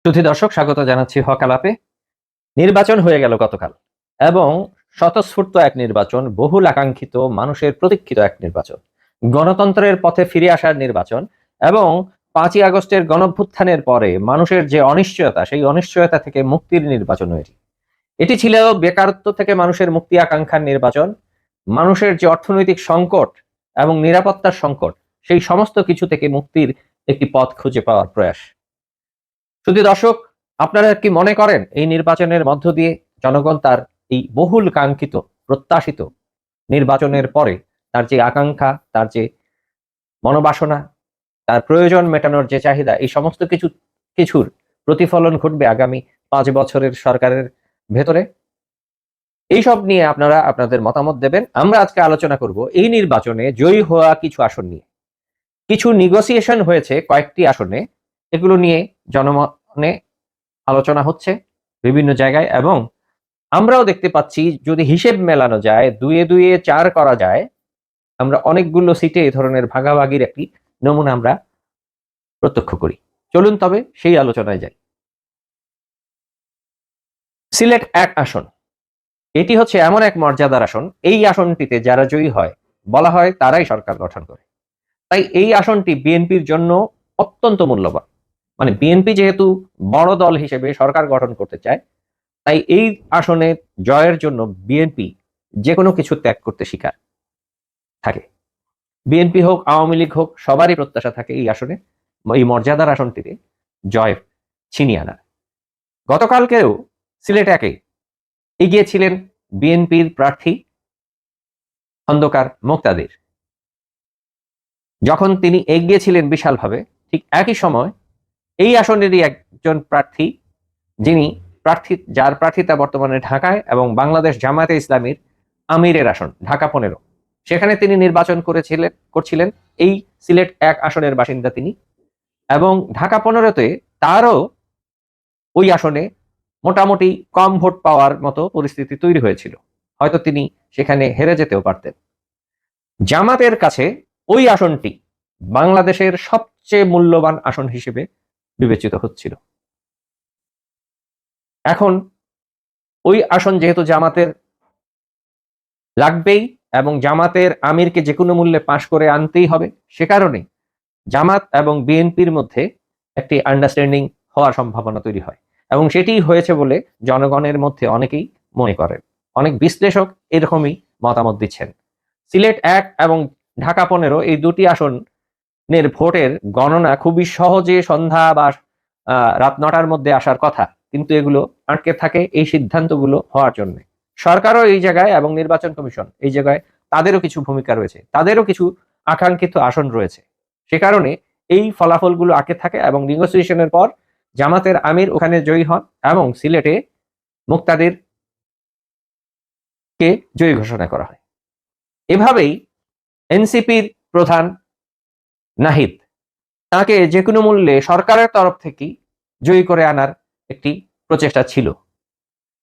সুধী দর্শক, স্বাগত জানাচ্ছি হক আলাপে। নির্বাচন হয়ে গেল গতকাল এবং স্বতঃস্ফূর্ত এক নির্বাচন, বহুল আকাঙ্ক্ষিত, মানুষের প্রতীক্ষিত এক নির্বাচন, গণতন্ত্রের পথে ফিরে আসার নির্বাচন এবং 5ই আগস্টের গণঅভ্যুত্থানের পরে মানুষের যে অনিশ্চয়তা, সেই অনিশ্চয়তা থেকে মুক্তির নির্বাচন এটি। এটি ছিল বেকারত্ব থেকে মানুষের মুক্তি আকাঙ্ক্ষার নির্বাচন, মানুষের যে অর্থনৈতিক সংকট এবং নিরাপত্তার সংকট, সেই সমস্ত কিছু থেকে মুক্তির একটি পথ খুঁজে পাওয়ার প্রয়াস। শুধু দর্শক, আপনারা কি মনে করেন এই নির্বাচনের মধ্য দিয়ে জনগণ তার এই বহুল কাঙ্ক্ষিত, প্রত্যাশিত নির্বাচনের পরে তার যে আকাঙ্ক্ষা, তার যে মনোবাসনা, তার প্রয়োজন মেটানোর যে চাহিদা, এই সমস্ত কিছুর প্রতিফলন ঘটবে আগামী 5 বছরের সরকারের ভেতরে? এইসব নিয়ে আপনারা আপনাদের মতামত দেবেন। আমরা আজকে আলোচনা করব এই নির্বাচনে জয়ী হওয়া কিছু আসন নিয়ে। কিছু নেগোসিয়েশন হয়েছে কয়েকটি আসনে, এগুলো নিয়ে জনমনে আলোচনা হচ্ছে বিভিন্ন জায়গায় এবং আমরাও দেখতে পাচ্ছি যদি হিসেব মেলানো যায়, 2-2 4 করা যায়, আমরা অনেকগুলো সিটে এই ধরনের ভাগাভাগির একটি নমুনা আমরা প্রত্যক্ষ করি। চলুন তবে সেই আলোচনায় যাই। সিলেট 1 আসন, এটি হচ্ছে এমন এক মর্যাদার আসন, এই আসনটিতে যারা জয়ী হয় বলা হয় তারাই সরকার গঠন করে। তাই এই আসনটি বিএনপির জন্য অত্যন্ত মূল্যবান। মানে বিএনপি যেহেতু বড় দল হিসেবে সরকার গঠন করতে চায়, তাই এই আসনে জয়ের জন্য বিএনপি যে কোনো কিছু ত্যাগ করতে স্বীকার থাকে। বিএনপি হোক, আওয়ামী লীগ হোক, সবারই প্রত্যাশা থাকে এই আসনে, এই মর্যাদার আসনটিতে জয় ছিনিয়ে আনার। গতকালকেও সিলেট 1-এ এগিয়েছিলেন বিএনপির প্রার্থী খন্দকার মোক্তাদির। যখন তিনি এগিয়েছিলেন বিশালভাবে, ঠিক একই সময় এই আসনেরই একজন প্রার্থী, যার প্রার্থিতা বর্তমানে ঢাকায় এবং বাংলাদেশ জামায়াতে ইসলামীর আমিরের আসন ঢাকা 15, সেখানে তিনি নির্বাচন করছিলেন। এই সিলেট 1 আসনের বাসিন্দা তিনি, এবং ঢাকা 15-তে তারও ওই আসনে মোটামুটি কম ভোট পাওয়ার মতো পরিস্থিতি তৈরি হয়েছিল, হয়তো তিনি সেখানে হেরে যেতেও পারতেন। জামাতের কাছে ওই আসনটি বাংলাদেশের সবচেয়ে মূল্যবান আসন হিসেবে বিবেচিত হচ্ছিল। এখন ওই আসন যেহেতু জামাতের লাগবেই এবং জামাতের আমিরকে যে কোনো মূল্যে পাশ করে আনতেই হবে, সে কারণে জামাত এবং বিএনপির মধ্যে একটি আন্ডারস্ট্যান্ডিং হওয়ার সম্ভাবনা তৈরি হয় এবং সেটি হয়েছে বলে জনগণের মধ্যে অনেকেই মনে করেন। অনেক বিশ্লেষক এরকমই মতামত দিচ্ছেন। সিলেট 1 এবং ঢাকা 15, এই দুটি আসনের ভোটের গণনা খুবই সহজে সন্ধ্যা বা রাত 9টার মধ্যে আসার কথা, কিন্তু এগুলো আটকে থাকে এই সিদ্ধান্তগুলো হওয়ার জন্য। সরকারও এই জায়গায় এবং নির্বাচন কমিশন এই জায়গায় তাদেরও কিছু ভূমিকা রয়েছে, তাদেরও কিছু আকাঙ্ক্ষিত আসন রয়েছে। সে কারণে এই ফলাফলগুলো আটকে থাকে এবং নেগোসিয়েশনের পর জামাতের আমির ওখানে জয়ী হন এবং সিলেটে মুক্তাদির কে জয়ী ঘোষণা করা হয়। এভাবেই এনসিপির প্রধান নাহিদ, তাকে যে কোনো মূল্যে সরকারের তরফ থেকে জয়ী করে আনার একটি প্রচেষ্টা ছিল।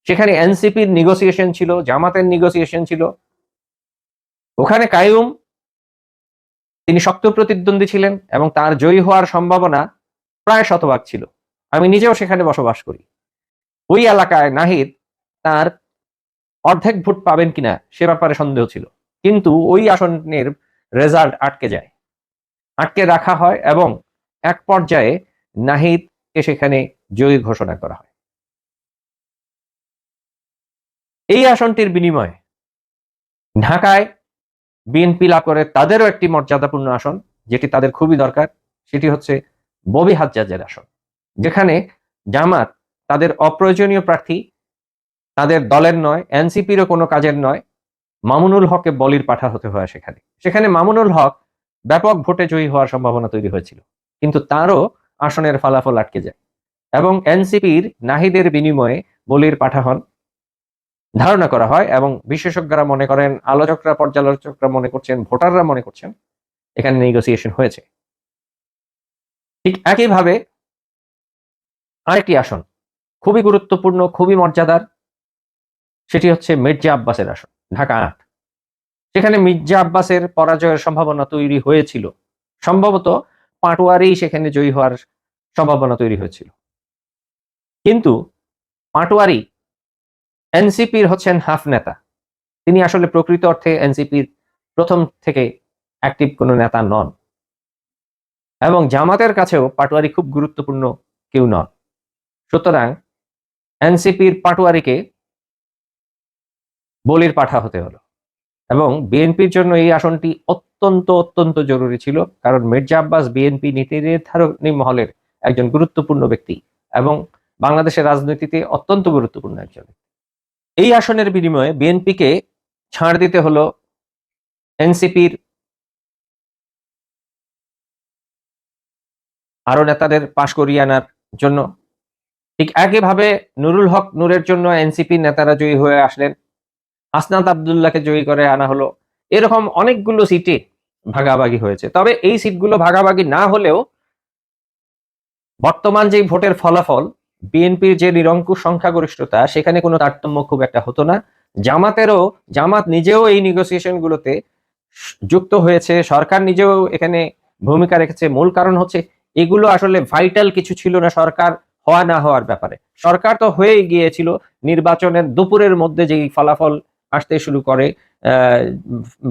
সেখানে এনসিপির নেগোসিয়েশন ছিল, জামাতের নেগোসিয়েশন ছিল। ওখানে কাইয়ুম, তিনি শক্ত প্রতিদ্বন্দ্বী ছিলেন এবং তার জয়ী হওয়ার সম্ভাবনা প্রায় শতভাগ ছিল। আমি নিজেও সেখানে বসবাস করি। ওই এলাকায় নাহিদ তার অর্ধেক ভোট পাবেন কিনা সে ব্যাপারে সন্দেহ ছিল, কিন্তু ওই আসনের রেজাল্ট আটকে রাখা হয় এবং এক পর্যায়ে নাহিদকে সেখানে জয়ী ঘোষণা করা হয়। এই আসনটির বিনিময়ে ঢাকায় বিএনপি লাভ করে তাদেরও একটি মর্যাদাপূর্ণ আসন, যেটি তাদের খুবই দরকার, সেটি হচ্ছে ববি হাজ্জাজের আসন, যেখানে জামাত তাদের অপ্রয়োজনীয় প্রার্থী, তাদের দলের নয়, এনসিপিরও কোনো কাজের নয়, মামুনুল হককে বলির পাঠা হতে হয়। সেখানে মামুনুল হক ব্যাপক ভোটে জয়ী হওয়ার সম্ভাবনা তৈরি হয়েছিল, কিন্তু তারও আসনের ফলাফল আটকে যায় এবং এনসিপির নাহিদের বিনিময়ে বলির পাঠা হন ধারণা করা হয় এবং বিশেষজ্ঞরা মনে করেন, আলোচকরা, পর্যালোচকরা মনে করছেন, ভোটাররা মনে করছেন এখানে নেগোসিয়েশন হয়েছে। ঠিক একইভাবে আরেকটি আসন খুবই গুরুত্বপূর্ণ, খুবই মর্যাদার, সেটি হচ্ছে মির্জা আব্বাসের আসন, ঢাকা 8। সেখানে মির্জা আব্বাসের পরাজয়ের সম্ভাবনা তৈরি হয়েছিল, সম্ভবত পাটোয়ারি সেখানে জয়ী হওয়ার সম্ভাবনা তৈরি হয়েছিল। কিন্তু পাটোয়ারি এনসিপির হচ্ছেন হাফ নেতা, তিনি আসলে প্রকৃত অর্থে এনসিপির প্রথম থেকে অ্যাক্টিভ কোনো নেতা নন, এবং জামাতের কাছেও পাটোয়ারি খুব গুরুত্বপূর্ণ কেউ নন। সুতরাং এনসিপির পাটোয়ারিকে বলির পাঠা হতে হলো, এবং বিএনপির জন্য এই আসনটি অত্যন্ত অত্যন্ত জরুরি ছিল, কারণ মির্জা আব্বাস বিএনপি নীতি নির্ধারণী মহলের একজন গুরুত্বপূর্ণ ব্যক্তি এবং বাংলাদেশের রাজনীতিতে অত্যন্ত গুরুত্বপূর্ণ একজন। এই আসনের বিনিময়ে বিএনপিকে ছাড় দিতে হলো এনসিপির আরো নেতাদের পাশ করিয়ে আনার জন্য। ঠিক একইভাবে নুরুল হক নূরের জন্য এনসিপি নেতারা জয়ী হয়ে আসলেন, হাসনাত আব্দুল্লাহকে জয়ী করে আনা হলো। এরকম অনেকগুলো সিটে ভাগাভাগি হয়েছে। তবে এই সিটগুলো ভাগাভাগি না হলেও বর্তমান যে ভোটের ফলাফল, বিএনপির যে নিরঙ্কুশ সংখ্যাগরিষ্ঠতা, সেখানে কোনো তারতম্য খুব একটা হতো না। জামাত নিজেও এই নেগোসিয়েশন গুলোতে যুক্ত হয়েছে, সরকার নিজেও এখানে ভূমিকা রেখেছে। মূল কারণ হচ্ছে এগুলো আসলে ভাইটাল কিছু ছিল না সরকার হওয়া না হওয়ার ব্যাপারে। সরকার তো হয়েই গিয়েছিল নির্বাচনের দুপুরের মধ্যে যেই ফলাফল আসতে শুরু করে,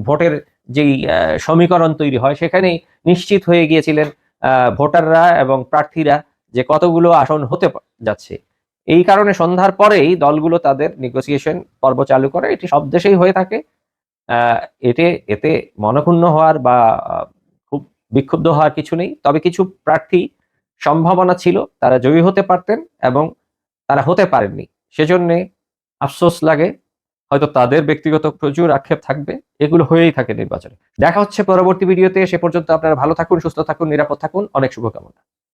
ভোটের যেই সমীকরণ তৈরি হয়, সেখানেই নিশ্চিত হয়ে গিয়েছিলেন ভোটাররা এবং প্রার্থীরা যে কতগুলো আসন হতে যাচ্ছে। এই কারণে সন্ধ্যার পরেই দলগুলো তাদের নেগোসিয়েশন পর্ব চালু করে। এটি সব দেশেই হয়ে থাকে। এতে মনক্ষুণ্ণ হওয়ার বা খুব বিক্ষুব্ধ হওয়ার কিছু নেই। তবে কিছু প্রার্থী সম্ভাবনা ছিল তারা জয়ী হতে পারতেন এবং তারা হতে পারেননি, সেজন্য আফসোস লাগে। হয়তো তাদের ব্যক্তিগত প্রচুর আক্ষেপ থাকবে, এগুলো হয়েই থাকে নির্বাচনে। দেখা হচ্ছে পরবর্তী ভিডিওতে। সে পর্যন্ত আপনারা ভালো থাকুন, সুস্থ থাকুন, নিরাপদ থাকুন। অনেক শুভকামনা।